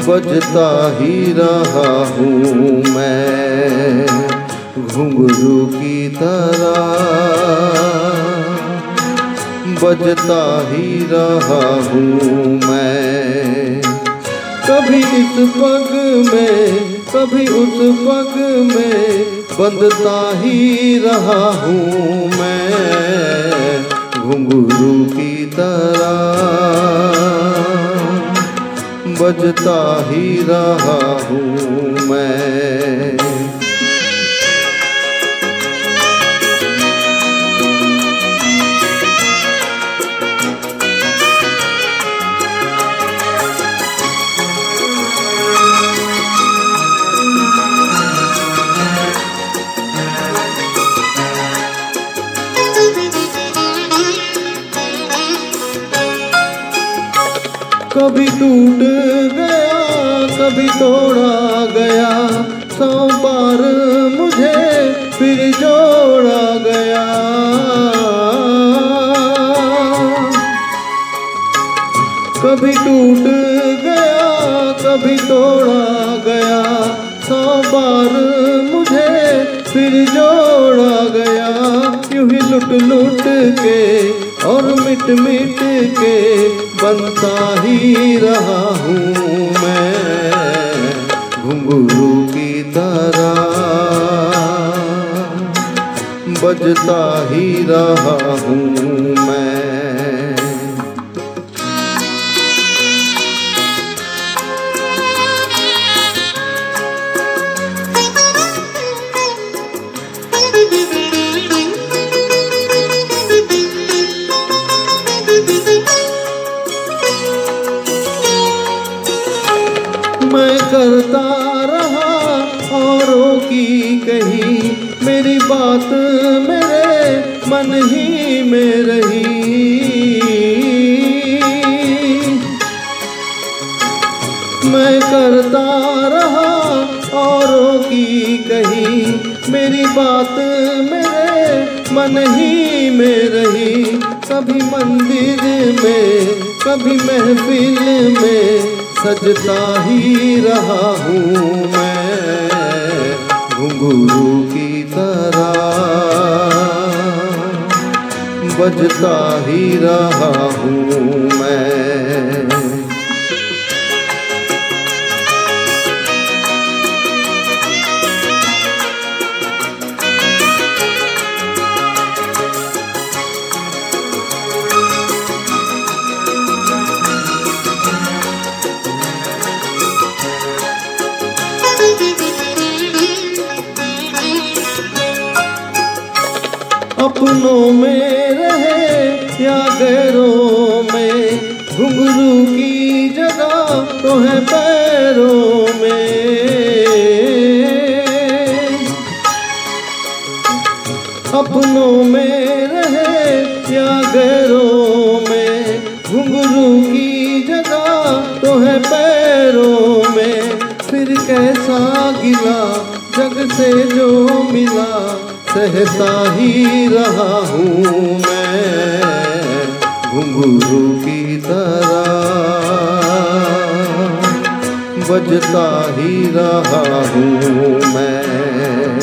बजता ही रहा हूँ मैं घुंघरू की तरह, बजता ही रहा हूँ मैं। कभी इस पग में कभी उस पग में बंधता ही रहा हूँ मैं घुंघरू की तरह, बजता ही रहा हूँ मैं। कभी टूट गया कभी तोड़ा गया, 100 बार मुझे फिर जोड़ा गया। कभी टूट गया कभी तोड़ा गया, 100 बार मुझे फिर जोड़ा गया। यूं ही लुट लुट के और मिट मिट के बनता ही रहा हूँ मैं घुंघरू की तरह, बजता ही रहा हूँ मैं। मैं करता रहा औरों की कही, मेरी बात मेरे मन ही में रही। मैं करता रहा औरों की कही, मेरी बात मेरे मन ही में रही। कभी मंदिर में कभी महफिल में सजता ही रहा हूँ मैं घुंघरू की तरह, बजता ही रहा हूँ मैं। अपनों में रहे या गैरों में, घुंघरू की जगह तो है पैरों में। अपनों में रहे या गैरों में, घुंघरू की जगह तो है पैरों में। फिर कैसा गिला जग से जो मिला, सहता ही रहा हूँ मैं घुंघरू की तरह, बजता ही रहा हूँ मैं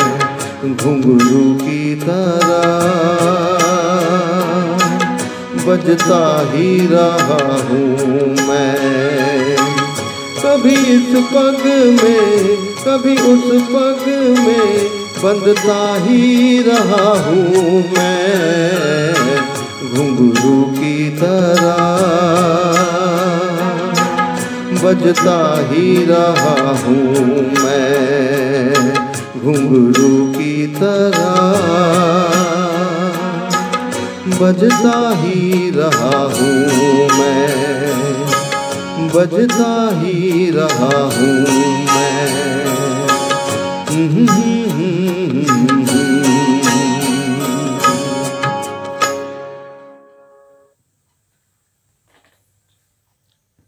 घुंघरू की तरह, बजता ही रहा हूँ मैं। कभी इस पग में कभी उस पग में बंधता ही रहा हूँ मैं घुंघरू की तरह, बजता ही रहा हूँ मैं घुंघरू की तरह, बजता ही रहा हूँ मैं, बजता ही रहा हूँ मैं।